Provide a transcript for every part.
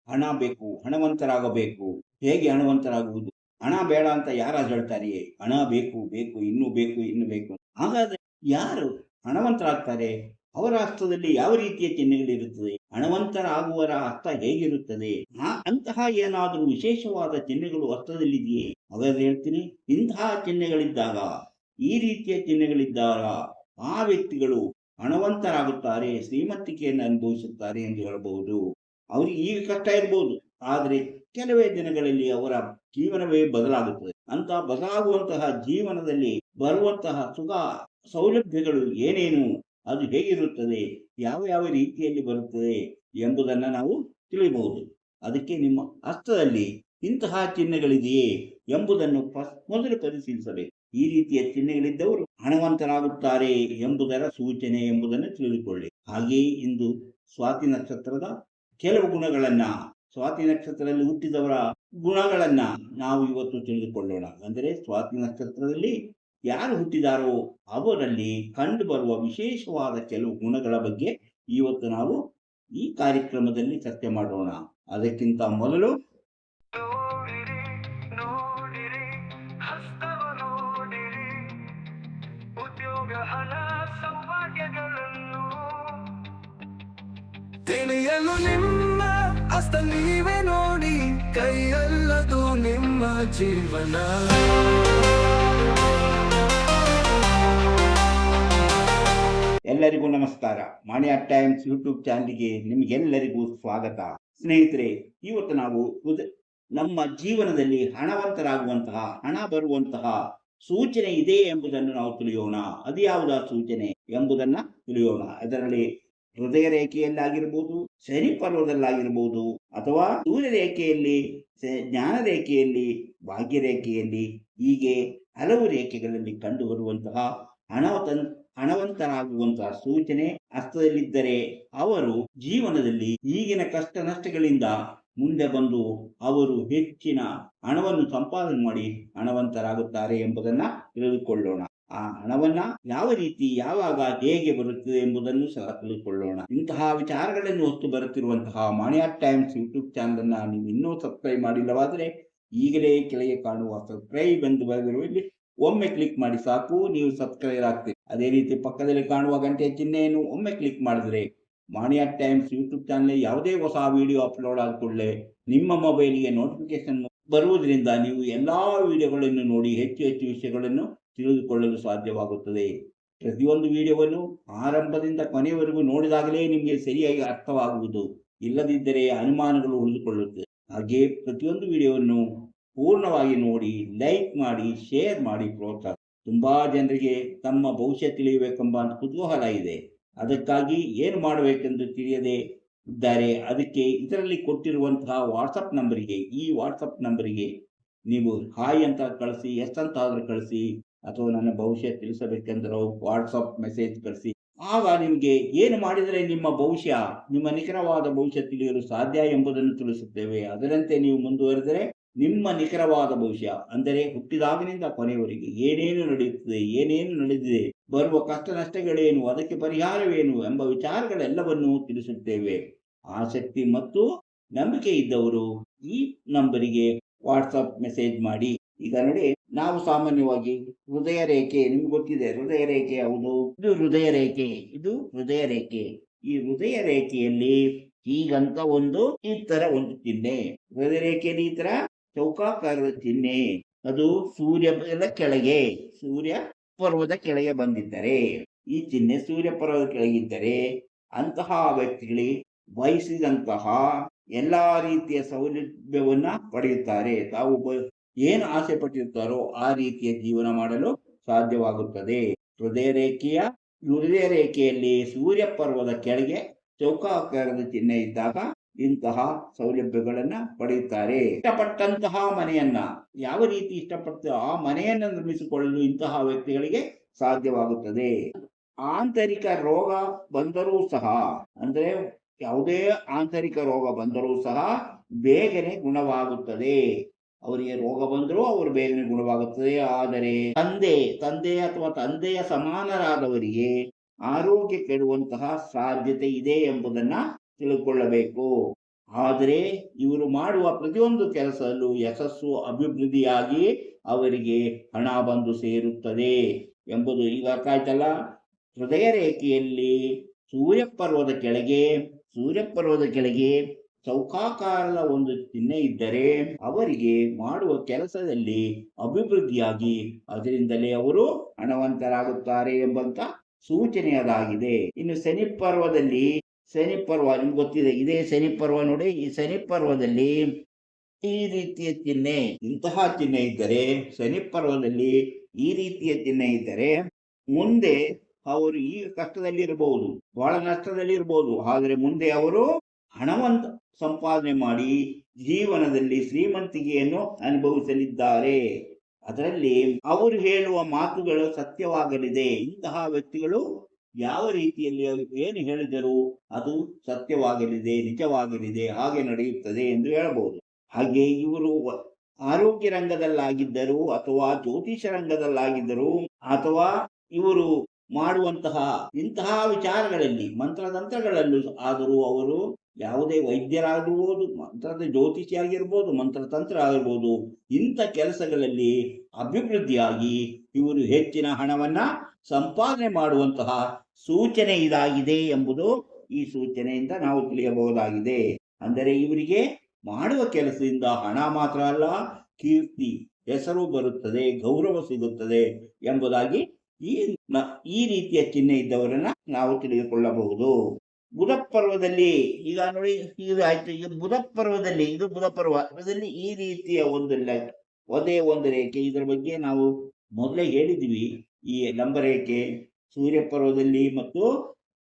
ಹಣ ಬೇಕು, ಹಣವಂತರಾಗಬೇಕು. ಹೇಗೆ ಹಣವಂತರಾಗುವುದು? ಹಣ ಬೇಡ ಅಂತ ಯಾರಾದ್ರು ಹೇಳ್ತಾರೆಯೇ? ಹಣ ಬೇಕು ಬೇಕು, ಇನ್ನೂ ಬೇಕು ಇನ್ನು ಬೇಕು. ಹಾಗಾದ್ರೆ ಯಾರು ಹಣವಂತರಾಗ್ತಾರೆ? ಅವರ ಹಸ್ತದಲ್ಲಿ ಯಾವ ರೀತಿಯ ಚಿಹ್ನೆಗಳಿರುತ್ತದೆ? ಹಣವಂತರಾಗುವರ ಹಸ್ತ ಹೇಗಿರುತ್ತದೆ? ಅಂತಹ ಏನಾದರೂ ವಿಶೇಷವಾದ ಚಿಹ್ನೆಗಳು ಹಸ್ತದಲ್ಲಿದೆಯೇ? ಹಾಗಾದ್ರೆ ಹೇಳ್ತೀನಿ, ಇಂತಹ ಚಿಹ್ನೆಗಳಿದ್ದಾಗ, ಈ ರೀತಿಯ ಚಿಹ್ನೆಗಳಿದ್ದಾಗ ಆ ವ್ಯಕ್ತಿಗಳು ಹಣವಂತರಾಗುತ್ತಾರೆ, ಶ್ರೀಮಂತಿಕೆಯನ್ನು ಅನುಭವಿಸುತ್ತಾರೆ ಎಂದು ಹೇಳಬಹುದು. ಅವರಿಗೆ ಈಗ ಕಷ್ಟ ಇರಬಹುದು, ಆದರೆ ಕೆಲವೇ ದಿನಗಳಲ್ಲಿ ಅವರ ಜೀವನವೇ ಬದಲಾಗುತ್ತದೆ. ಅಂತ ಬದಲಾಗುವಂತಹ ಜೀವನದಲ್ಲಿ ಬರುವಂತಹ ಸುಖ ಸೌಲಭ್ಯಗಳು ಏನೇನು, ಅದು ಹೇಗಿರುತ್ತದೆ, ಯಾವ ಯಾವ ರೀತಿಯಲ್ಲಿ ಬರುತ್ತದೆ ಎಂಬುದನ್ನು ನಾವು ತಿಳಿಯಬಹುದು. ಅದಕ್ಕೆ ನಿಮ್ಮ ಹಸ್ತದಲ್ಲಿ ಇಂತಹ ಚಿಹ್ನೆಗಳಿದೆಯೇ ಎಂಬುದನ್ನು ಮೊದಲು ಪರಿಶೀಲಿಸಬೇಕು. ಈ ರೀತಿಯ ಚಿಹ್ನೆಗಳಿದ್ದವರು ಹಣವಂತರಾಗುತ್ತಾರೆ ಎಂಬುದರ ಸೂಚನೆ ಎಂಬುದನ್ನು ತಿಳಿದುಕೊಳ್ಳಿ. ಹಾಗೆಯೇ ಇಂದು ಸ್ವಾತಿ ನಕ್ಷತ್ರದ ಕೆಲವು ಗುಣಗಳನ್ನ, ಸ್ವಾತಿ ನಕ್ಷತ್ರದಲ್ಲಿ ಹುಟ್ಟಿದವರ ಗುಣಗಳನ್ನ ನಾವು ಇವತ್ತು ತಿಳಿದುಕೊಳ್ಳೋಣ. ಅಂದರೆ ಸ್ವಾತಿ ನಕ್ಷತ್ರದಲ್ಲಿ ಯಾರು ಹುಟ್ಟಿದಾರೋ ಅವರಲ್ಲಿ ಕಂಡು ಬರುವ ವಿಶೇಷವಾದ ಕೆಲವು ಗುಣಗಳ ಬಗ್ಗೆ ಇವತ್ತು ನಾವು ಈ ಕಾರ್ಯಕ್ರಮದಲ್ಲಿ ಚರ್ಚೆ ಮಾಡೋಣ. ಅದಕ್ಕಿಂತ ಮೊದಲು ತಿಳಿಯಲು ನಿಮ್ಮ ಹಸ್ತ ನೀವೇ ನೋಡಿ, ಕೈಯಲ್ಲದು ನಿಮ್ಮ ಜೀವನ. ಎಲ್ಲರಿಗೂ ನಮಸ್ಕಾರ. ಮಾಣಿಯ ಟೈಮ್ಸ್ ಯೂಟ್ಯೂಬ್ ಚಾನಲ್ಗೆ ನಿಮಗೆಲ್ಲರಿಗೂ ಸ್ವಾಗತ. ಸ್ನೇಹಿತರೆ, ಇವತ್ತು ನಾವು ನಮ್ಮ ಜೀವನದಲ್ಲಿ ಹಣವಂತರಾಗುವಂತಹ, ಹಣ ಬರುವಂತಹ ಸೂಚನೆ ಇದೆ ಎಂಬುದನ್ನು ನಾವು ತಿಳಿಯೋಣ. ಅದು ಯಾವುದ ಸೂಚನೆ ಎಂಬುದನ್ನ ತಿಳಿಯೋಣ. ಅದರಲ್ಲಿ ಹೃದಯ ರೇಖೆಯಲ್ಲಾಗಿರ್ಬೋದು, ಶನಿ ಪರ್ವದಲ್ಲಾಗಿರ್ಬೋದು, ಅಥವಾ ಸೂರ್ಯ ರೇಖೆಯಲ್ಲಿ, ಜ್ಞಾನ ರೇಖೆಯಲ್ಲಿ, ಭಾಗ್ಯ ರೇಖೆಯಲ್ಲಿ, ಹೀಗೆ ಹಲವು ರೇಖೆಗಳಲ್ಲಿ ಕಂಡು ಬರುವಂತಹ ಹಣವಂತರಾಗುವಂತಹ ಸೂಚನೆ ಹಸ್ತದಲ್ಲಿದ್ದರೆ ಅವರು ಜೀವನದಲ್ಲಿ ಈಗಿನ ಕಷ್ಟ ನಷ್ಟಗಳಿಂದ ಮುಂದೆ ಬಂದು ಅವರು ಹೆಚ್ಚಿನ ಹಣವನ್ನು ಸಂಪಾದನೆ ಮಾಡಿ ಹಣವಂತರಾಗುತ್ತಾರೆ ಎಂಬುದನ್ನ ತಿಳಿದುಕೊಳ್ಳೋಣ. ಆ ಹಣವನ್ನ ಯಾವ ರೀತಿ, ಯಾವಾಗ, ಹೇಗೆ ಬರುತ್ತದೆ ಎಂಬುದನ್ನು ಸಹ ತಿಳಿದುಕೊಳ್ಳೋಣ. ಇಂತಹ ವಿಚಾರಗಳನ್ನು ಹೊತ್ತು ಬರುತ್ತಿರುವಂತಹ ಮಾಣಿಯ ಟೈಮ್ಸ್ ಯೂಟ್ಯೂಬ್ ಚಾನಲ್ ಅನ್ನ ನೀವು ಇನ್ನೂ ಸಬ್ಸ್ಕ್ರೈಬ್ ಮಾಡಿಲ್ಲವಾದರೆ ಈಗಲೇ ಕೆಳಗೆ ಕಾಣುವ ಸಬ್ಸ್ಕ್ರೈಬ್ ಎಂದು ಬರೆದಿರುವಲ್ಲಿ ಒಮ್ಮೆ ಕ್ಲಿಕ್ ಮಾಡಿ ಸಾಕು, ನೀವು ಸಬ್ಸ್ಕ್ರೈಬ್ ಆಗ್ತೀರಿ. ಅದೇ ರೀತಿ ಪಕ್ಕದಲ್ಲಿ ಕಾಣುವ ಗಂಟೆ ಚಿಹ್ನೆಯನ್ನು ಒಮ್ಮೆ ಕ್ಲಿಕ್ ಮಾಡಿದ್ರೆ ಮಾಣಿಯ ಟೈಮ್ಸ್ ಯೂಟ್ಯೂಬ್ ಚಾನಲ್ ಯಾವುದೇ ಹೊಸ ವಿಡಿಯೋ ಅಪ್ಲೋಡ್ ಆದ ಕೂಡಲೇ ನಿಮ್ಮ ಮೊಬೈಲ್ಗೆ ನೋಟಿಫಿಕೇಶನ್ ಬರುವುದರಿಂದ ನೀವು ಎಲ್ಲಾ ವಿಡಿಯೋಗಳನ್ನು ನೋಡಿ ಹೆಚ್ಚು ಹೆಚ್ಚು ವಿಷಯಗಳನ್ನು ತಿಳಿದುಕೊಳ್ಳಲು ಸಾಧ್ಯವಾಗುತ್ತದೆ. ಪ್ರತಿಯೊಂದು ವಿಡಿಯೋವನ್ನು ಆರಂಭದಿಂದ ಕೊನೆಯವರೆಗೂ ನೋಡಿದಾಗಲೇ ನಿಮಗೆ ಸರಿಯಾಗಿ ಅರ್ಥವಾಗುವುದು, ಇಲ್ಲದಿದ್ದರೆ ಅನುಮಾನಗಳು ಉಳಿದುಕೊಳ್ಳುತ್ತದೆ. ಹಾಗೆ ಪ್ರತಿಯೊಂದು ವಿಡಿಯೋವನ್ನು ಪೂರ್ಣವಾಗಿ ನೋಡಿ, ಲೈಕ್ ಮಾಡಿ, ಶೇರ್ ಮಾಡಿ ಪ್ರೋತ್ಸಾಹ. ತುಂಬಾ ಜನರಿಗೆ ತಮ್ಮ ಭವಿಷ್ಯ ತಿಳಿಯಬೇಕೆಂಬ ಕುತೂಹಲ ಇದೆ. ಅದಕ್ಕಾಗಿ ಏನು ಮಾಡಬೇಕೆಂದು ತಿಳಿಯದೆ ಇದ್ದಾರೆ. ಅದಕ್ಕೆ ಇದರಲ್ಲಿ ಕೊಟ್ಟಿರುವಂತಹ ವಾಟ್ಸಪ್ ನಂಬರಿಗೆ, ಈ ವಾಟ್ಸಪ್ ನಂಬರಿಗೆ ನೀವು ಹಾಯ್ ಅಂತ ಕಳಿಸಿ, ಎಸ್ ಅಂತ ಆದ್ರೂ ಕಳಿಸಿ, ಅಥವಾ ನನ್ನ ಭವಿಷ್ಯ ತಿಳಿಸಬೇಕೆಂದ್ರೆ ವಾಟ್ಸಪ್ ಮೆಸೇಜ್ ಕಳಿಸಿ. ಆಗ ನಿಮಗೆ ಏನು ಮಾಡಿದರೆ ನಿಮ್ಮ ಭವಿಷ್ಯ, ನಿಮ್ಮ ನಿಖರವಾದ ಭವಿಷ್ಯ ತಿಳಿಯಲು ಸಾಧ್ಯ ಎಂಬುದನ್ನು ತಿಳಿಸುತ್ತೇವೆ. ಅದರಂತೆ ನೀವು ಮುಂದುವರೆದರೆ ನಿಮ್ಮ ನಿಖರವಾದ ಭವಿಷ್ಯ, ಅಂದರೆ ಹುಟ್ಟಿದಾಗಿನಿಂದ ಕೊನೆಯವರೆಗೆ ಏನೇನು ನಡೆಯುತ್ತದೆ, ಏನೇನು ನಡೆದಿದೆ, ಬರುವ ಕಷ್ಟ ನಷ್ಟಗಳೇನು, ಅದಕ್ಕೆ ಪರಿಹಾರವೇನು ಎಂಬ ವಿಚಾರಗಳೆಲ್ಲವನ್ನೂ ತಿಳಿಸುತ್ತೇವೆ. ಆಸಕ್ತಿ ಮತ್ತು ನಂಬಿಕೆ ಇದ್ದವರು ಈ ನಂಬರಿಗೆ ವಾಟ್ಸಪ್ ಮೆಸೇಜ್ ಮಾಡಿ. ಈಗ ನೋಡಿ, ನಾವು ಸಾಮಾನ್ಯವಾಗಿ ಹೃದಯ ರೇಖೆ, ನಿಮ್ಗೆ ಗೊತ್ತಿದೆ ಹೃದಯ ರೇಖೆ ಯಾವುದು? ಇದು ಹೃದಯ ರೇಖೆ, ಇದು ಹೃದಯ ರೇಖೆ. ಈ ಹೃದಯ ರೇಖೆಯಲ್ಲಿ ಹೀಗಂತ ಈ ತರ ಒಂದು ಚಿಹ್ನೆ, ಹೃದಯ ರೇಖೆಯಲ್ಲಿ ಈ ತರ ಚೌಕಾಕಾರದ ಚಿಹ್ನೆ, ಅದು ಸೂರ್ಯದ ಕೆಳಗೆ, ಸೂರ್ಯ ಪರ್ವದ ಕೆಳಗೆ ಬಂದಿದ್ದರೆ, ಈ ಚಿಹ್ನೆ ಸೂರ್ಯ ಪರ್ವದ ಕೆಳಗಿದ್ದರೆ ಅಂತಹ ವ್ಯಕ್ತಿಗಳಿಗೆ ಬಯಸಿದಂತಹ ಎಲ್ಲಾ ರೀತಿಯ ಸೌಲಭ್ಯವನ್ನ ಪಡೆಯುತ್ತಾರೆ. ತಾವು ಏನು ಆಸೆ ಪಟ್ಟಿರ್ತಾರೋ ಆ ರೀತಿಯ ಜೀವನ ಮಾಡಲು ಸಾಧ್ಯವಾಗುತ್ತದೆ. ಹೃದಯ ರೇಖೆಯಲ್ಲಿ ಸೂರ್ಯ ಪರ್ವದ ಕೆಳಗೆ ಚೌಕಾಕಾರದ ಚಿಹ್ನೆ ಇದ್ದಾಗ ಇಂತಹ ಸೌಲಭ್ಯಗಳನ್ನ ಪಡೆಯುತ್ತಾರೆ. ಇಷ್ಟಪಟ್ಟಂತಹ ಮನೆಯನ್ನ, ಯಾವ ರೀತಿ ಇಷ್ಟಪಡ್ತ ಆ ಮನೆಯನ್ನ ನಿರ್ಮಿಸಿಕೊಳ್ಳಲು ಇಂತಹ ವ್ಯಕ್ತಿಗಳಿಗೆ ಸಾಧ್ಯವಾಗುತ್ತದೆ. ಆಂತರಿಕ ರೋಗ ಬಂದರೂ ಸಹ, ಅಂದ್ರೆ ಯಾವುದೇ ಆಂತರಿಕ ರೋಗ ಬಂದರೂ ಸಹ ಬೇಗನೆ ಗುಣವಾಗುತ್ತದೆ. ಅವರಿಗೆ ರೋಗ ಬಂದರೂ ಅವರು ಬೇಗನೆ ಗುಣವಾಗುತ್ತದೆ. ಆದರೆ ತಂದೆ ಅಥವಾ ತಂದೆಯ ಸಮಾನರಾದವರಿಗೆ ಆರೋಗ್ಯ ಕೆಡುವಂತಹ ಸಾಧ್ಯತೆ ಇದೆ ಎಂಬುದನ್ನ ತಿಳ್ಕೊಳ್ಳಬೇಕು. ಆದರೆ ಇವರು ಮಾಡುವ ಪ್ರತಿಯೊಂದು ಕೆಲಸದಲ್ಲೂ ಯಶಸ್ಸು ಅಭಿವೃದ್ಧಿಯಾಗಿ ಅವರಿಗೆ ಹಣ ಬಂದು ಸೇರುತ್ತದೆ ಎಂಬುದು ಈಗ ಅರ್ಥ ಆಯ್ತಲ್ಲ. ಹೃದಯ ರೇಖೆಯಲ್ಲಿ ಸೂರ್ಯಪರ್ವದ ಕೆಳಗೆ ಚೌಕಾಕಾರದ ಒಂದು ಚಿಹ್ನೆ ಇದ್ದರೆ ಅವರಿಗೆ ಮಾಡುವ ಕೆಲಸದಲ್ಲಿ ಅಭಿವೃದ್ಧಿಯಾಗಿ ಅದರಿಂದಲೇ ಅವರು ಹಣವಂತರಾಗುತ್ತಾರೆ ಎಂಬಂತ ಸೂಚನೆ ಅದಾಗಿದೆ. ಇನ್ನು ಶನಿ ಪರ್ವ ನಿಮ್ಗೆ ಗೊತ್ತಿದೆ, ಇದೇ ಶನಿ ಪರ್ವ ನೋಡಿ. ಈ ಶನಿ ಪರ್ವದಲ್ಲಿ ಈ ರೀತಿಯ ಚಿಹ್ನೆ, ಇಂತಹ ಚಿಹ್ನೆ ಇದ್ದರೆ, ಶನಿ ಪರ್ವದಲ್ಲಿ ಈ ರೀತಿಯ ಚಿಹ್ನೆ ಇದ್ದರೆ ಮುಂದೆ ಅವರು ಈಗ ಕಷ್ಟದಲ್ಲಿರಬಹುದು, ಬಹಳ ನಷ್ಟದಲ್ಲಿರಬಹುದು, ಆದರೆ ಮುಂದೆ ಅವರು ಹಣವಂತ ಸಂಪಾದನೆ ಮಾಡಿ ಜೀವನದಲ್ಲಿ ಶ್ರೀಮಂತಿಕೆಯನ್ನು ಅನುಭವಿಸಲಿದ್ದಾರೆ. ಅದರಲ್ಲಿ ಅವರು ಹೇಳುವ ಮಾತುಗಳು ಸತ್ಯವಾಗಲಿದೆ. ಇಂತಹ ವ್ಯಕ್ತಿಗಳು ಯಾವ ರೀತಿಯಲ್ಲಿ ಏನು ಹೇಳಿದರು ಅದು ಸತ್ಯವಾಗಲಿದೆ, ನಿಜವಾಗಲಿದೆ, ಹಾಗೆ ನಡೆಯುತ್ತದೆ ಎಂದು ಹೇಳಬಹುದು. ಹಾಗೆ ಇವರು ಆರೋಗ್ಯ ರಂಗದಲ್ಲಾಗಿದ್ದರು ಅಥವಾ ಜ್ಯೋತಿಷ ರಂಗದಲ್ಲಾಗಿದ್ದರು ಅಥವಾ ಇವರು ಮಾಡುವಂತಹ ಇಂತಹ ವಿಚಾರಗಳಲ್ಲಿ ಮಂತ್ರತಂತ್ರಗಳಲ್ಲೂ ಆದರೂ ಅವರು ಯಾವುದೇ ವೈದ್ಯರಾಗಿರ್ಬೋದು, ಮಂತ್ರದ ಜ್ಯೋತಿಷಿ ಆಗಿರ್ಬೋದು, ಮಂತ್ರತಂತ್ರ ಆಗಿರ್ಬೋದು, ಇಂಥ ಕೆಲಸಗಳಲ್ಲಿ ಅಭಿವೃದ್ಧಿಯಾಗಿ ಇವರು ಹೆಚ್ಚಿನ ಹಣವನ್ನ ಸಂಪಾದನೆ ಮಾಡುವಂತಹ ಸೂಚನೆ ಇದಾಗಿದೆ ಎಂಬುದು ಈ ಸೂಚನೆಯಿಂದ ನಾವು ತಿಳಿಯಬಹುದಾಗಿದೆ. ಅಂದರೆ ಇವರಿಗೆ ಮಾಡುವ ಕೆಲಸದಿಂದ ಹಣ ಮಾತ್ರ ಅಲ್ಲ, ಕೀರ್ತಿ, ಹೆಸರು ಬರುತ್ತದೆ, ಗೌರವ ಸಿಗುತ್ತದೆ ಎಂಬುದಾಗಿ ಈ ರೀತಿಯ ಚಿಹ್ನೆ ಇದ್ದವರನ್ನ ನಾವು ತಿಳಿದುಕೊಳ್ಳಬಹುದು. ಬುಧ ಪರ್ವದಲ್ಲಿ ಈಗ ನೋಡಿ, ಇದು ಆಯ್ತು. ಈಗ ಬುಧ ಪರ್ವದಲ್ಲಿ ಈ ರೀತಿಯ ಒಂದೇ ಒಂದು ರೇಖೆ, ಇದರ ಬಗ್ಗೆ ನಾವು ಮೊದಲೇ ಹೇಳಿದ್ವಿ. ಈ ಲಂಬರೇಖೆ ಸೂರ್ಯ ಪರ್ವದಲ್ಲಿ ಮತ್ತು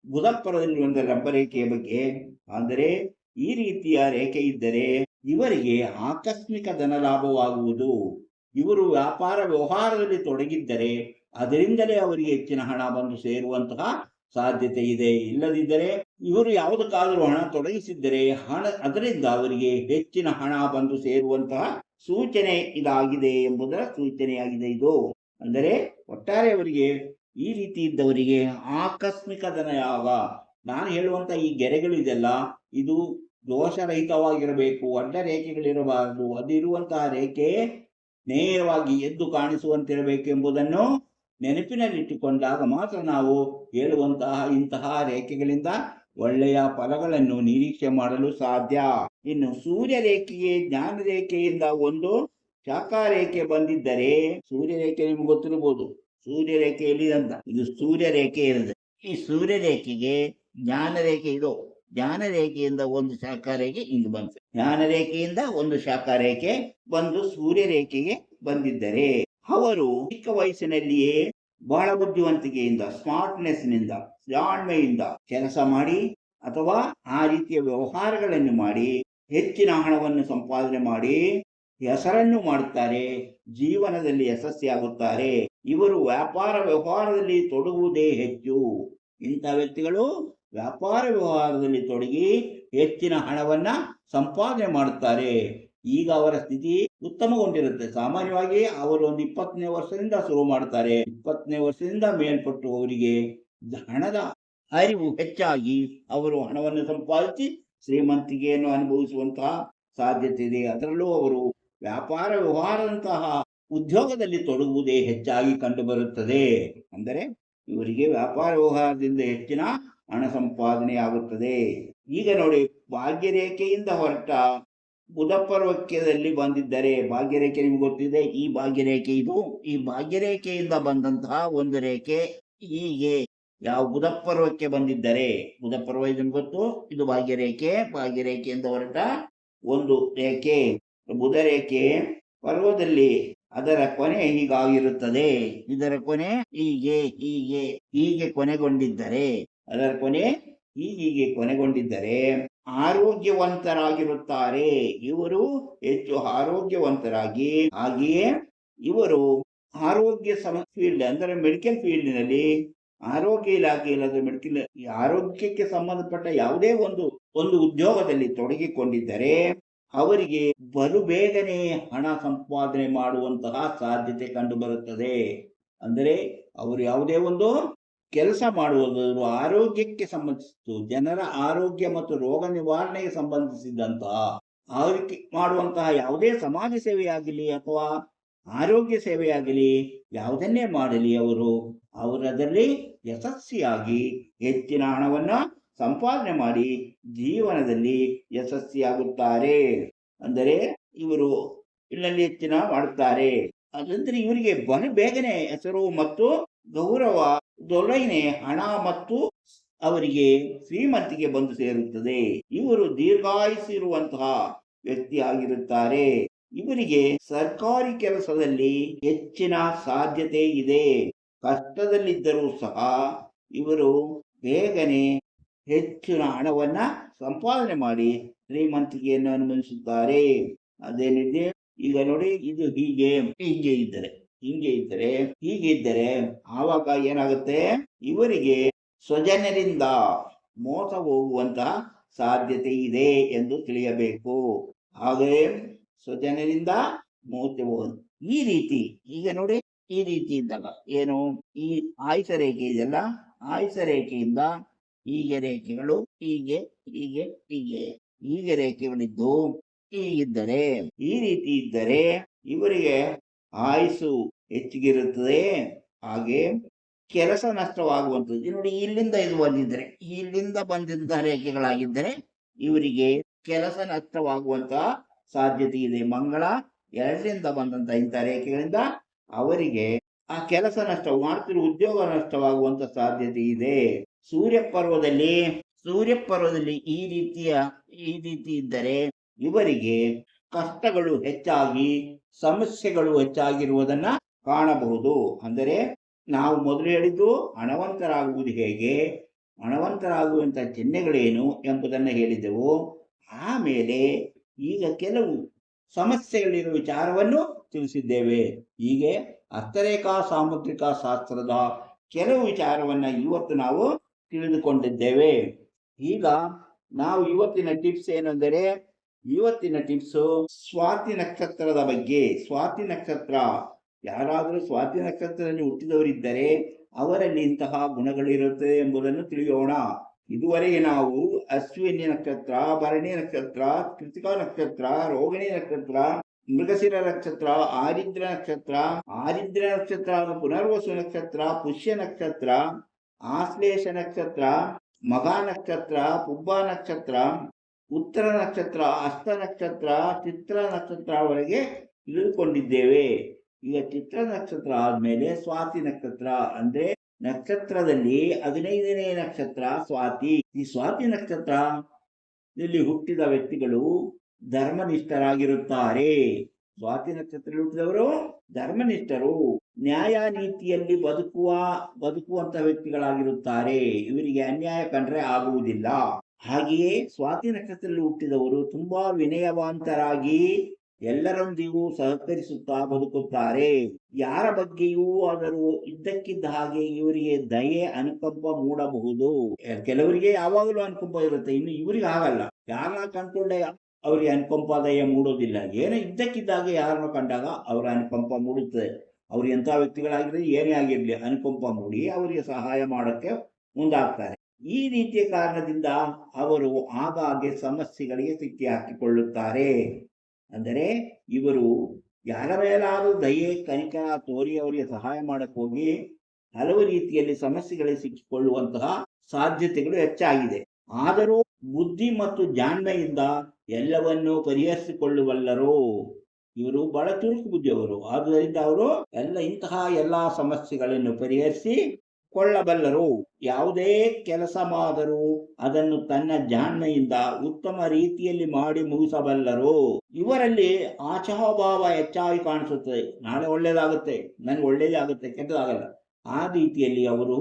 ಬುಧ ಪರ್ವದಲ್ಲಿ ಒಂದು ಲಂಬರೇಖೆಯ ಬಗ್ಗೆ. ಅಂದರೆ ಈ ರೀತಿಯ ರೇಖೆ ಇದ್ದರೆ ಇವರಿಗೆ ಆಕಸ್ಮಿಕ ಧನ ಲಾಭವಾಗುವುದು. ಇವರು ವ್ಯಾಪಾರ ವ್ಯವಹಾರದಲ್ಲಿ ತೊಡಗಿದ್ದರೆ ಅದರಿಂದಲೇ ಅವರಿಗೆ ಹೆಚ್ಚಿನ ಹಣ ಬಂದು ಸೇರುವಂತಹ ಸಾಧ್ಯತೆ ಇದೆ. ಇಲ್ಲದಿದ್ದರೆ ಇವರು ಯಾವುದಕ್ಕಾದರೂ ಹಣ ತೊಡಗಿಸಿದ್ದರೆ ಅದರಿಂದ ಅವರಿಗೆ ಹೆಚ್ಚಿನ ಹಣ ಬಂದು ಸೇರುವಂತಹ ಸೂಚನೆ ಇದಾಗಿದೆ ಎಂಬುದರ ಸೂಚನೆಯಾಗಿದೆ ಇದು. ಅಂದರೆ ಒಟ್ಟಾರೆ ಅವರಿಗೆ ಈ ರೀತಿ ಇದ್ದವರಿಗೆ ಆಕಸ್ಮಿಕ ಧನ ಯಾವಾಗ ನಾನು ಹೇಳುವಂತ ಈ ಗೆರೆಗಳಿದೆಲ್ಲ ಇದು ದೋಷರಹಿತವಾಗಿರಬೇಕು, ಅಡ್ಡ ರೇಖೆಗಳಿರಬಾರದು. ಅದಿರುವಂತಹ ರೇಖೆ ನೇರವಾಗಿ ಎದ್ದು ಕಾಣಿಸುವಂತಿರಬೇಕು ಎಂಬುದನ್ನು ನೆನಪಿನಲ್ಲಿಟ್ಟುಕೊಂಡಾಗ ಮಾತ್ರ ನಾವು ಹೇಳುವಂತಹ ಇಂತಹ ರೇಖೆಗಳಿಂದ ಒಳ್ಳೆಯ ಫಲಗಳನ್ನು ನಿರೀಕ್ಷೆ ಮಾಡಲು ಸಾಧ್ಯ. ಇನ್ನು ಸೂರ್ಯ ರೇಖೆಗೆ ಜ್ಞಾನ ರೇಖೆಯಿಂದ ಒಂದು ಶಾಖಾ ರೇಖೆ ಬಂದಿದ್ದರೆ, ಸೂರ್ಯ ರೇಖೆ ನಿಮ್ಗೆ ಗೊತ್ತಿರಬಹುದು, ಸೂರ್ಯ ರೇಖೆಯಲ್ಲಿ ಅಂತ ಇದು ಸೂರ್ಯ ರೇಖೆ ಇರುತ್ತೆ. ಈ ಸೂರ್ಯ ರೇಖೆಗೆ ಜ್ಞಾನ ರೇಖೆ ಜ್ಞಾನ ರೇಖೆಯಿಂದ ಒಂದು ಶಾಖಾ ರೇಖೆ ಹಿಂಗೆ ಬಂತು. ಜ್ಞಾನ ರೇಖೆಯಿಂದ ಒಂದು ಶಾಖಾ ರೇಖೆ ಬಂದು ಸೂರ್ಯ ರೇಖೆಗೆ ಬಂದಿದ್ದರೆ ಅವರು ಚಿಕ್ಕ ವಯಸ್ಸಿನಲ್ಲಿಯೇ ಬಹಳ ಬುದ್ಧಿವಂತಿಕೆಯಿಂದ, ಸ್ಮಾರ್ಟ್ನೆಸ್ನಿಂದ, ಜಾಣ್ಮೆಯಿಂದ ಕೆಲಸ ಮಾಡಿ ಅಥವಾ ಆ ರೀತಿಯ ವ್ಯವಹಾರಗಳನ್ನು ಮಾಡಿ ಹೆಚ್ಚಿನ ಹಣವನ್ನು ಸಂಪಾದನೆ ಮಾಡಿ ಹೆಸರನ್ನು ಮಾಡುತ್ತಾರೆ, ಜೀವನದಲ್ಲಿ ಯಶಸ್ವಿಯಾಗುತ್ತಾರೆ. ಇವರು ವ್ಯಾಪಾರ ವ್ಯವಹಾರದಲ್ಲಿ ತೊಡಗುವುದೇ ಹೆಚ್ಚು. ಇಂಥ ವ್ಯಕ್ತಿಗಳು ವ್ಯಾಪಾರ ವ್ಯವಹಾರದಲ್ಲಿ ತೊಡಗಿ ಹೆಚ್ಚಿನ ಹಣವನ್ನ ಸಂಪಾದನೆ ಮಾಡುತ್ತಾರೆ. ಈಗ ಅವರ ಸ್ಥಿತಿ ಉತ್ತಮಗೊಂಡಿರುತ್ತೆ. ಸಾಮಾನ್ಯವಾಗಿ ಅವರು ಒಂದು 20ನೇ ವರ್ಷದಿಂದ ಶುರು ಮಾಡ್ತಾರೆ. 20ನೇ ವರ್ಷದಿಂದ ಮೇಲ್ಪಟ್ಟು ಅವರಿಗೆ ಹಣದ ಅರಿವು ಹೆಚ್ಚಾಗಿ ಅವರು ಹಣವನ್ನು ಸಂಪಾದಿಸಿ ಶ್ರೀಮಂತಿಕೆಯನ್ನು ಅನುಭವಿಸುವಂತಹ ಸಾಧ್ಯತೆ ಇದೆ. ಅದರಲ್ಲೂ ಅವರು ವ್ಯಾಪಾರ ವ್ಯವಹಾರದಂತಹ ಉದ್ಯೋಗದಲ್ಲಿ ತೊಡಗುವುದೇ ಹೆಚ್ಚಾಗಿ ಕಂಡುಬರುತ್ತದೆ. ಅಂದರೆ ಇವರಿಗೆ ವ್ಯಾಪಾರ ವ್ಯವಹಾರದಿಂದ ಹೆಚ್ಚಿನ ಹಣ ಸಂಪಾದನೆ ಆಗುತ್ತದೆ. ಈಗ ನೋಡಿ, ಭಾಗ್ಯರೇಖೆಯಿಂದ ಹೊರಟ ಬುಧ ಪರ್ವಕ್ಯದಲ್ಲಿ ಬಂದಿದ್ದರೆ, ಭಾಗ್ಯರೇಖೆ ನಿಮ್ಗೆ ಗೊತ್ತಿದೆ, ಈ ಭಾಗ್ಯರೇಖೆ ಇದು. ಈ ಭಾಗ್ಯರೇಖೆಯಿಂದ ಬಂದಂತಹ ಒಂದು ರೇಖೆ ಹೀಗೆ ಯಾವ ಬುಧ ಪರ್ವಕ್ಕೆ ಬಂದಿದ್ದರೆ, ಬುಧ ಪರ್ವ ಇದನ್ನು ಗೊತ್ತು, ಇದು ಭಾಗ್ಯರೇಖೆಯಿಂದ ಹೊರಟ ಒಂದು ರೇಖೆ. ಬುಧ ರೇಖೆ ಪರ್ವದಲ್ಲಿ ಅದರ ಕೊನೆ ಹೀಗಾಗಿರುತ್ತದೆ. ಇದರ ಕೊನೆ ಹೀಗೆ ಕೊನೆಗೊಂಡಿದ್ದರೆ, ಅದರ ಕೊನೆ ಹೀಗೆ ಕೊನೆಗೊಂಡಿದ್ದರೆ ಆರೋಗ್ಯವಂತರಾಗಿರುತ್ತಾರೆ. ಇವರು ಹೆಚ್ಚು ಆರೋಗ್ಯವಂತರಾಗಿ, ಹಾಗೆಯೇ ಇವರು ಆರೋಗ್ಯ ಫೀಲ್ಡ್ ಅಂದರೆ ಮೆಡಿಕಲ್ ಫೀಲ್ಡ್ನಲ್ಲಿ, ಆರೋಗ್ಯ ಇಲಾಖೆ ಇಲ್ಲದ ಮೆಡಿಕಲ್ ಆರೋಗ್ಯಕ್ಕೆ ಸಂಬಂಧಪಟ್ಟ ಯಾವುದೇ ಒಂದು ಉದ್ಯೋಗದಲ್ಲಿ ತೊಡಗಿಕೊಂಡಿದ್ದರೆ ಅವರಿಗೆ ಬಲು ಬೇಗನೆ ಹಣ ಸಂಪಾದನೆ ಮಾಡುವಂತಹ ಸಾಧ್ಯತೆ ಕಂಡು ಬರುತ್ತದೆ. ಅಂದರೆ ಅವರು ಯಾವುದೇ ಒಂದು ಕೆಲಸ ಮಾಡುವುದು ಆರೋಗ್ಯಕ್ಕೆ ಸಂಬಂಧಿಸಿದ್ದು, ಜನರ ಆರೋಗ್ಯ ಮತ್ತು ರೋಗ ನಿವಾರಣೆಗೆ ಸಂಬಂಧಿಸಿದಂತಹ ಆರೋಗ್ಯ ಮಾಡುವಂತಹ ಯಾವುದೇ ಸಮಾಜ ಸೇವೆಯಾಗಲಿ ಅಥವಾ ಆರೋಗ್ಯ ಸೇವೆಯಾಗಲಿ ಯಾವುದನ್ನೇ ಮಾಡಲಿ ಅವರದಲ್ಲಿ ಯಶಸ್ವಿಯಾಗಿ ಹೆಚ್ಚಿನ ಹಣವನ್ನ ಸಂಪಾದನೆ ಮಾಡಿ ಜೀವನದಲ್ಲಿ ಯಶಸ್ವಿಯಾಗುತ್ತಾರೆ. ಅಂದರೆ ಇವರು ಇಲ್ಲಲ್ಲಿ ಹೆಚ್ಚಿನ ಮಾಡುತ್ತಾರೆ. ಅದಂದ್ರೆ ಇವರಿಗೆ ಬೇಗನೆ ಹೆಸರು ಮತ್ತು ಗೌರವ ದೊರೆಯನೆ ಹಣ ಮತ್ತು ಅವರಿಗೆ ಶ್ರೀಮಂತಿಗೆ ಬಂದು ಸೇರುತ್ತದೆ. ಇವರು ದೀರ್ಘಾಯುಸಿರುವಂತಹ ವ್ಯಕ್ತಿಯಾಗಿರುತ್ತಾರೆ. ಇವರಿಗೆ ಸರ್ಕಾರಿ ಕೆಲಸದಲ್ಲಿ ಹೆಚ್ಚಿನ ಸಾಧ್ಯತೆ ಇದೆ. ಕಷ್ಟದಲ್ಲಿದ್ದರೂ ಸಹ ಇವರು ಬೇಗನೆ ಹೆಚ್ಚಿನ ಹಣವನ್ನ ಸಂಪಾದನೆ ಮಾಡಿ ಶ್ರೀಮಂತಿಕೆಯನ್ನು ಅನುಭವಿಸುತ್ತಾರೆ. ಅದೇನಿದೆ ಈಗ ನೋಡಿ, ಇದು ಹೀಗೆ ಇದ್ದರೆ ಆವಾಗ ಏನಾಗುತ್ತೆ, ಇವರಿಗೆ ಸ್ವಜನರಿಂದ ಮೋಸ ಹೋಗುವಂತಹ ಸಾಧ್ಯತೆ ಇದೆ ಎಂದು ತಿಳಿಯಬೇಕು. ಹಾಗೆ ಸ್ವಜನರಿಂದ ಮೋಸ ಹೋಗುವುದು ಈ ರೀತಿ, ಈಗ ನೋಡಿ ಈ ರೀತಿ ಇದ್ದಾಗ ಏನು, ಈ ಆಯುಷ ರೇಖೆ ಇದೆಲ್ಲ, ಆಯುಷ ರೇಖೆಯಿಂದ ಹೀಗೆ ರೇಖೆಗಳು ಹೀಗೆ ರೇಖೆಗಳಿದ್ದು ಹೀಗಿದ್ದರೆ, ಈ ರೀತಿ ಇದ್ದರೆ ಇವರಿಗೆ ಆಯುಸ್ಸು ಹೆಚ್ಚಿಗಿರುತ್ತದೆ. ಹಾಗೆ ಕೆಲಸ ನಷ್ಟವಾಗುವಂಥದ್ದು ನೋಡಿ, ಇಲ್ಲಿಂದ ಬಂದಿದ್ದ ರೇಖೆಗಳಾಗಿದ್ದರೆ ಇವರಿಗೆ ಕೆಲಸ ನಷ್ಟವಾಗುವಂತಹ ಸಾಧ್ಯತೆ ಇದೆ. ಮಂಗಳ 2ರಿಂದ ಬಂದಂತ ಇಂಥ ರೇಖೆಗಳಿಂದ ಅವರಿಗೆ ಆ ಕೆಲಸ ನಷ್ಟ ಮಾಡ್ತಿರುವ ಉದ್ಯೋಗ ನಷ್ಟವಾಗುವಂತ ಸಾಧ್ಯತೆ ಇದೆ. ಸೂರ್ಯ ಪರ್ವದಲ್ಲಿ ಈ ರೀತಿ ಇದ್ದರೆ ಇವರಿಗೆ ಕಷ್ಟಗಳು ಹೆಚ್ಚಾಗಿ ಸಮಸ್ಯೆಗಳು ಹೆಚ್ಚಾಗಿರುವುದನ್ನ ಕಾಣಬಹುದು. ಅಂದರೆ ನಾವು ಮೊದಲು ಹೇಳಿದ್ದು ಹಣವಂತರಾಗುವುದು ಹೇಗೆ, ಹಣವಂತರಾಗುವಂತ ಚಿಹ್ನೆಗಳೇನು ಎಂಬುದನ್ನು ಹೇಳಿದೆವು. ಆಮೇಲೆ ಈಗ ಕೆಲವು ಸಮಸ್ಯೆಗಳಿರುವ ವಿಚಾರವನ್ನು ತಿಳಿಸಿದ್ದೇವೆ. ಹೀಗೆ ಹಸ್ತರೇಖಾ ಸಾಮುದ್ರಿಕ ಶಾಸ್ತ್ರದ ಕೆಲವು ವಿಚಾರವನ್ನ ಇವತ್ತು ನಾವು ತಿಳಿದುಕೊಂಡಿದ್ದೇವೆ. ಈಗ ನಾವು ಇವತ್ತಿನ ಟಿಪ್ಸ್ ಏನೆಂದರೆ, ಇವತ್ತಿನ ಟಿಪ್ಸ್ ಸ್ವಾತಿ ನಕ್ಷತ್ರದ ಬಗ್ಗೆ. ಸ್ವಾತಿ ನಕ್ಷತ್ರ, ಯಾರಾದರೂ ಸ್ವಾತಿ ನಕ್ಷತ್ರದಲ್ಲಿ ಹುಟ್ಟಿದವರಿದ್ದರೆ ಅವರಲ್ಲಿ ಇಂತಹ ಗುಣಗಳಿರುತ್ತದೆ ಎಂಬುದನ್ನು ತಿಳಿಯೋಣ. ಇದುವರೆಗೆ ನಾವು ಅಶ್ವಿನಿ ನಕ್ಷತ್ರ, ಭರಣಿ ನಕ್ಷತ್ರ, ಕೃತಿಕಾ ನಕ್ಷತ್ರ, ರೋಹಿಣಿ ನಕ್ಷತ್ರ, ಮೃಗಶಿರ ನಕ್ಷತ್ರ, ಆರಿದ್ರ ನಕ್ಷತ್ರ, ಪುನರ್ವಸು ನಕ್ಷತ್ರ, ಪುಷ್ಯ ನಕ್ಷತ್ರ, ಆಶ್ಲೇಷ ನಕ್ಷತ್ರ, ಮಘ ನಕ್ಷತ್ರ, ಪುಬ್ಬ ನಕ್ಷತ್ರ, ಉತ್ತರ ನಕ್ಷತ್ರ, ಹಸ್ತ ನಕ್ಷತ್ರ, ಚಿತ್ರ ನಕ್ಷತ್ರವರೆಗೆ ತಿಳಿದುಕೊಂಡಿದ್ದೇವೆ. ಈಗ ಚಿತ್ರ ನಕ್ಷತ್ರ ಆದ್ಮೇಲೆ ಸ್ವಾತಿ ನಕ್ಷತ್ರ, ಅಂದ್ರೆ ನಕ್ಷತ್ರದಲ್ಲಿ 15ನೇ ನಕ್ಷತ್ರ ಸ್ವಾತಿ. ಈ ಸ್ವಾತಿ ನಕ್ಷತ್ರ ಇಲ್ಲಿ ಹುಟ್ಟಿದ ವ್ಯಕ್ತಿಗಳು ಧರ್ಮನಿಷ್ಠರಾಗಿರುತ್ತಾರೆ. ಸ್ವಾತಿ ನಕ್ಷತ್ರದಲ್ಲಿ ಹುಟ್ಟಿದವರು ಧರ್ಮನಿಷ್ಠರು, ನ್ಯಾಯ ನೀತಿಯಲ್ಲಿ ಬದುಕುವಂತ ವ್ಯಕ್ತಿಗಳಾಗಿರುತ್ತಾರೆ. ಇವರಿಗೆ ಅನ್ಯಾಯ ಕಂಡ್ರೆ ಆಗುವುದಿಲ್ಲ. ಹಾಗೆಯೇ ಸ್ವಾತಿ ನಕ್ಷತ್ರದಲ್ಲಿ ಹುಟ್ಟಿದವರು ತುಂಬಾ ವಿನಯವಂತರಾಗಿ ಎಲ್ಲರೊಂದಿಗೂ ಸಹಕರಿಸುತ್ತಾ ಬದುಕುತ್ತಾರೆ. ಯಾರ ಬಗ್ಗೆಯೂ ಆದರೂ ಇದ್ದಕ್ಕಿದ್ದ ಹಾಗೆ ಇವರಿಗೆ ದಯೆ, ಅನುಕಂಪ ಮೂಡಬಹುದು. ಕೆಲವರಿಗೆ ಯಾವಾಗಲೂ ಅನುಕಂಪ ಇರುತ್ತೆ, ಇನ್ನು ಇವರಿಗೆ ಆಗಲ್ಲ. ಯಾರನ್ನ ಕಂಡ್ಕೊಂಡೆ ಅವರಿಗೆ ಅನುಕಂಪ, ದಯೆ ಮೂಡೋದಿಲ್ಲ. ಏನೋ ಇದ್ದಕ್ಕಿದ್ದಾಗೆ ಯಾರನ್ನು ಕಂಡಾಗ ಅವರ ಅನುಕಂಪ ಮೂಡುತ್ತದೆ. ಅವ್ರು ಎಂಥ ವ್ಯಕ್ತಿಗಳಾಗಿರಲಿ, ಏನೇ ಆಗಿರಲಿ, ಅನುಕಂಪ ಮೂಡಿ ಅವರಿಗೆ ಸಹಾಯ ಮಾಡೋಕ್ಕೆ ಮುಂದಾಗ್ತಾರೆ. ಈ ರೀತಿಯ ಕಾರಣದಿಂದ ಅವರು ಆಗಾಗ್ಗೆ ಸಮಸ್ಯೆಗಳಿಗೆ ಸಿಕ್ಕಿ ಹಾಕಿಕೊಳ್ಳುತ್ತಾರೆ. ಅಂದರೆ ಇವರು ಯಾರ ಮೇಲಾದರೂ ದಯೆ, ಕನಿಕರ ತೋರಿ ಅವರಿಗೆ ಸಹಾಯ ಮಾಡಕ್ಕೆ ಹೋಗಿ ಹಲವು ರೀತಿಯಲ್ಲಿ ಸಮಸ್ಯೆಗಳಿಗೆ ಸಿಕ್ಕಿಕೊಳ್ಳುವಂತಹ ಸಾಧ್ಯತೆಗಳು ಹೆಚ್ಚಾಗಿದೆ. ಆದರೂ ಬುದ್ಧಿ ಮತ್ತು ಜಾಣ್ಮೆಯಿಂದ ಎಲ್ಲವನ್ನೂ ಪರಿಹರಿಸಿಕೊಳ್ಳುವಲ್ಲರು. ಇವರು ಬಹಳ ಚುರುಕು ಬುದ್ಧಿಯವರು. ಆದುದರಿಂದ ಅವರು ಇಂತಹ ಎಲ್ಲಾ ಸಮಸ್ಯೆಗಳನ್ನು ಪರಿಹರಿಸಿ ಕೊಳ್ಳಬಲ್ಲರು. ಯಾವುದೇ ಕೆಲಸ ಮಾಡಿದರೂ ಅದನ್ನು ತನ್ನ ಜಾಣ್ಮೆಯಿಂದ ಉತ್ತಮ ರೀತಿಯಲ್ಲಿ ಮಾಡಿ ಮುಗಿಸಬಲ್ಲರು. ಇವರಲ್ಲಿ ಆಚಾಭಾವ ಹೆಚ್ಚಾಗಿ ಕಾಣಿಸುತ್ತದೆ. ನಾಳೆ ಒಳ್ಳೇದಾಗುತ್ತೆ, ನನಗೆ ಒಳ್ಳೇದೇ ಆಗುತ್ತೆ, ಕೆಟ್ಟದಾಗಲ್ಲ. ಆ ರೀತಿಯಲ್ಲಿ ಅವರು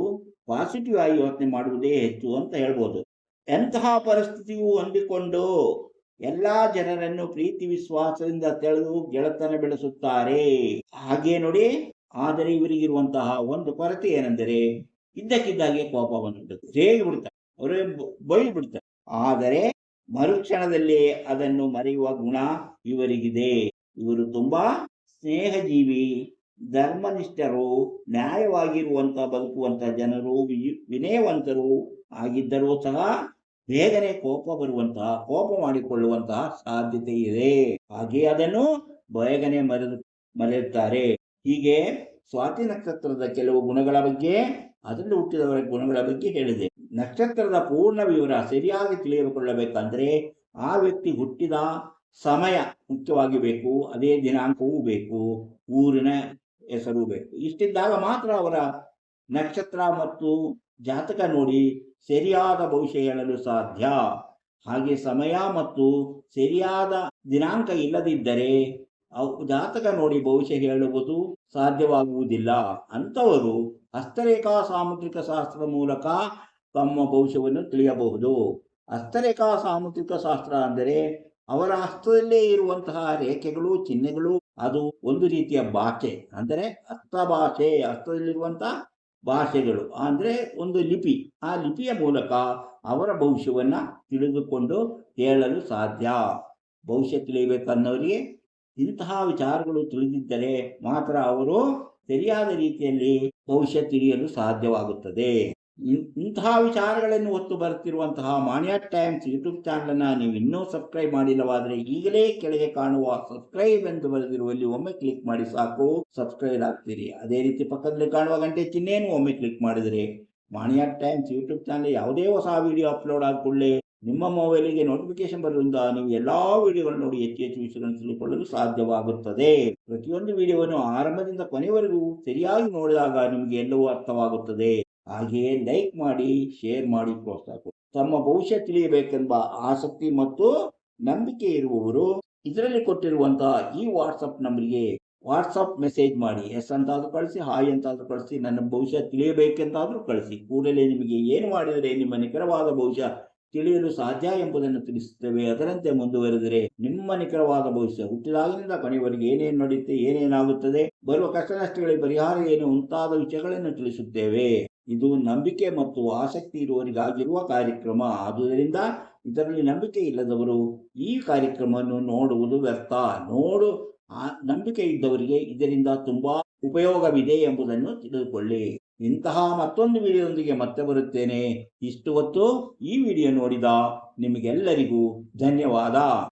ಪಾಸಿಟಿವ್ ಆಗಿ ಯೋಚನೆ ಮಾಡುವುದೇ ಹೆಚ್ಚು ಅಂತ ಹೇಳ್ಬೋದು. ಎಂತಹ ಪರಿಸ್ಥಿತಿಯು ಹೊಂದಿಕೊಂಡು ಎಲ್ಲಾ ಜನರನ್ನು ಪ್ರೀತಿ ವಿಶ್ವಾಸದಿಂದ ತಿಳಿದು ಗೆಳತನ ಬೆಳೆಸುತ್ತಾರೆ. ಹಾಗೆ ನೋಡಿ, ಆದರೆ ಇವರಿಗಿರುವಂತಹ ಒಂದು ಕೊರತೆ ಏನೆಂದರೆ ಇದ್ದಕ್ಕಿದ್ದಾಗೆ ಕೋಪ ಬಂದ್ಬಿಡುತ್ತೆ, ರೇಗಿ ಬಿಡ್ತಾರೆ, ಅವರೇ ಬೈದು ಬಿಡ್ತಾರೆ. ಆದರೆ ಮರುಕ್ಷಣದಲ್ಲಿ ಅದನ್ನು ಮರೆಯುವ ಗುಣ ಇವರಿಗಿದೆ. ಇವರು ತುಂಬಾ ಸ್ನೇಹಜೀವಿ ಧರ್ಮನಿಷ್ಠರು, ನ್ಯಾಯವಾಗಿರುವಂತ ಬದುಕುವಂತ ಜನರು, ವಿನಯವಂತರು ಆಗಿದ್ದರೂ ಸಹ ಬೇಗನೆ ಕೋಪ ಮಾಡಿಕೊಳ್ಳುವಂತಹ ಸಾಧ್ಯತೆ ಇದೆ. ಹಾಗೆ ಅದನ್ನು ಬೇಗನೆ ಮರೆಯುತ್ತಾರೆ. ಹೀಗೆ ಸ್ವಾತಿ ನಕ್ಷತ್ರದ ಕೆಲವು ಗುಣಗಳ ಬಗ್ಗೆ, ಅದರಲ್ಲಿ ಹುಟ್ಟಿದವರ ಗುಣಗಳ ಬಗ್ಗೆ ಹೇಳಿದೆ. ನಕ್ಷತ್ರದ ಪೂರ್ಣ ವಿವರ ಸರಿಯಾಗಿ ತಿಳಿದುಕೊಳ್ಳಬೇಕಂದ್ರೆ ಆ ವ್ಯಕ್ತಿ ಹುಟ್ಟಿದ ಸಮಯ ಮುಖ್ಯವಾಗಿ ಬೇಕು, ಅದೇ ದಿನಾಂಕವೂ ಬೇಕು, ಊರಿನ ಹೆಸರು ಬೇಕು. ಇಷ್ಟಿದ್ದಾಗ ಮಾತ್ರ ಅವರ ನಕ್ಷತ್ರ ಮತ್ತು ಜಾತಕ ನೋಡಿ ಸರಿಯಾದ ಭವಿಷ್ಯ ಹೇಳಲು ಸಾಧ್ಯ. ಹಾಗೆ ಸಮಯ ಮತ್ತು ಸರಿಯಾದ ದಿನಾಂಕ ಇಲ್ಲದಿದ್ದರೆ ಜಾತಕ ನೋಡಿ ಭವಿಷ್ಯ ಹೇಳುವುದು ಸಾಧ್ಯವಾಗುವುದಿಲ್ಲ. ಅಂಥವರು ಹಸ್ತರೇಖಾ ಸಾಮುದ್ರಿಕ ಶಾಸ್ತ್ರದ ಮೂಲಕ ತಮ್ಮ ಭವಿಷ್ಯವನ್ನು ತಿಳಿಯಬಹುದು. ಹಸ್ತರೇಖಾ ಸಾಮುದ್ರಿಕ ಶಾಸ್ತ್ರ ಅಂದರೆ ಅವರ ಹಸ್ತದಲ್ಲೇ ಇರುವಂತಹ ರೇಖೆಗಳು, ಚಿಹ್ನೆಗಳು, ಅದು ಒಂದು ರೀತಿಯ ಭಾಷೆ. ಅಂದರೆ ಹಸ್ತದಲ್ಲಿರುವಂತಹ ಭಾಷೆಗಳು ಅಂದ್ರೆ ಒಂದು ಲಿಪಿ. ಆ ಲಿಪಿಯ ಮೂಲಕ ಅವರ ಭವಿಷ್ಯವನ್ನ ತಿಳಿದುಕೊಂಡು ಹೇಳಲು ಸಾಧ್ಯ. ಭವಿಷ್ಯ ತಿಳಿಯಬೇಕನ್ನೋರಿಗೆ ಇಂತಹ ವಿಚಾರಗಳು ತಿಳಿದಿದ್ದರೆ ಮಾತ್ರ ಅವರು ಸರಿಯಾದ ರೀತಿಯಲ್ಲಿ ಭವಿಷ್ಯ ತಿಳಿಯಲು ಸಾಧ್ಯವಾಗುತ್ತದೆ. ಇಂತಹ ವಿಚಾರಗಳನ್ನು ಹೊತ್ತು ಬರುತ್ತಿರುವಂತಹ ಮಾಣಿಯಾ ಟೈಮ್ಸ್ ಯೂಟ್ಯೂಬ್ ಚಾನಲ್ ನೀವು ಇನ್ನೂ ಸಬ್ಸ್ಕ್ರೈಬ್ ಮಾಡಿಲ್ಲವಾದರೆ ಈಗಲೇ ಕೆಳಗೆ ಕಾಣುವ ಸಬ್ಸ್ಕ್ರೈಬ್ ಎಂದು ಬರೆದಿರುವಲ್ಲಿ ಒಮ್ಮೆ ಕ್ಲಿಕ್ ಮಾಡಿ ಸಾಕು, ಸಬ್ಸ್ಕ್ರೈಬ್ ಆಗ್ತೀರಿ. ಅದೇ ರೀತಿ ಪಕ್ಕದಲ್ಲಿ ಕಾಣುವ ಗಂಟೆ ಚಿಹ್ನೆಯನ್ನು ಒಮ್ಮೆ ಕ್ಲಿಕ್ ಮಾಡಿದರೆ ಮಾಣಿಯಾ ಟೈಮ್ಸ್ ಯೂಟ್ಯೂಬ್ ಚಾನಲ್ ಯಾವುದೇ ಹೊಸ ವಿಡಿಯೋ ಅಪ್ಲೋಡ್ ಆದ ಕೂಡಲೇ ನಿಮ್ಮ ಮೊಬೈಲಿಗೆ ನೋಟಿಫಿಕೇಶನ್ ಬರುವುದರಿಂದ ನೀವು ಎಲ್ಲಾ ವಿಡಿಯೋಗಳನ್ನು ನೋಡಿ ಹೆಚ್ಚು ವಿಷಯಗಳನ್ನು ತಿಳಿದುಕೊಳ್ಳಲು ಸಾಧ್ಯವಾಗುತ್ತದೆ. ಪ್ರತಿಯೊಂದು ವಿಡಿಯೋವನ್ನು ಆರಂಭದಿಂದ ಕೊನೆಯವರೆಗೂ ಸರಿಯಾಗಿ ನೋಡಿದಾಗ ನಿಮಗೆ ಎಲ್ಲವೂ ಅರ್ಥವಾಗುತ್ತದೆ. ಹಾಗೆಯೇ ಲೈಕ್ ಮಾಡಿ, ಶೇರ್ ಮಾಡಿ, ಪ್ರೋತ್ಸಾಹ ಕೊಡಿ. ತಮ್ಮ ಭವಿಷ್ಯ ತಿಳಿಯಬೇಕೆಂಬ ಆಸಕ್ತಿ ಮತ್ತು ನಂಬಿಕೆ ಇರುವವರು ಇದರಲ್ಲಿ ಕೊಟ್ಟಿರುವಂತಹ ಈ ವಾಟ್ಸಪ್ ನಂಬರ್ಗೆ ವಾಟ್ಸಪ್ ಮೆಸೇಜ್ ಮಾಡಿ. ಎಸ್ ಅಂತಾದ್ರೂ ಕಳಿಸಿ, ಹಾಯ್ ಅಂತಾದ್ರೂ ಕಳಿಸಿ, ನನ್ನ ಭವಿಷ್ಯ ತಿಳಿಯಬೇಕೆಂತಾದ್ರೂ ಕಳಿಸಿ. ಕೂಡಲೇ ನಿಮಗೆ ಏನು ಮಾಡಿದರೆ ನಿಮ್ಮ ನಿಖರವಾದ ಭವಿಷ್ಯ ತಿಳಿಯಲು ಸಾಧ್ಯ ಎಂಬುದನ್ನು ತಿಳಿಸುತ್ತೇವೆ. ಅದರಂತೆ ಮುಂದುವರೆದರೆ ನಿಮ್ಮ ನಿಖರವಾದ ಭವಿಷ್ಯ ಹುಟ್ಟಿದಾಗಿನಿಂದ ಕೊನೆಯವರೆಗೆ ಏನೇನು ನಡೆಯುತ್ತೆ, ಏನೇನಾಗುತ್ತದೆ, ಬರುವ ಕಷ್ಟ ನಷ್ಟಗಳಿಗೆ ಪರಿಹಾರ ಏನು ಮುಂತಾದ ವಿಷಯಗಳನ್ನು ತಿಳಿಸುತ್ತೇವೆ. ಇದು ನಂಬಿಕೆ ಮತ್ತು ಆಸಕ್ತಿ ಇರುವವರಿಗಾಗಿರುವ ಕಾರ್ಯಕ್ರಮ. ಆದುದರಿಂದ ಇದರಲ್ಲಿ ನಂಬಿಕೆ ಇಲ್ಲದವರು ಈ ಕಾರ್ಯಕ್ರಮವನ್ನು ನೋಡುವುದು ವ್ಯರ್ಥ. ನಂಬಿಕೆ ಇದ್ದವರಿಗೆ ಇದರಿಂದ ತುಂಬಾ ಉಪಯೋಗವಿದೆ ಎಂಬುದನ್ನು ತಿಳಿದುಕೊಳ್ಳಿ. ಇಂತಹ ಮತ್ತೊಂದು ವಿಡಿಯೋದೊಂದಿಗೆ ಮತ್ತೆ ಬರುತ್ತೇನೆ. ಇಷ್ಟು ಹೊತ್ತು ಈ ವಿಡಿಯೋ ನೋಡಿದ ನಿಮಗೆಲ್ಲರಿಗೂ ಧನ್ಯವಾದ.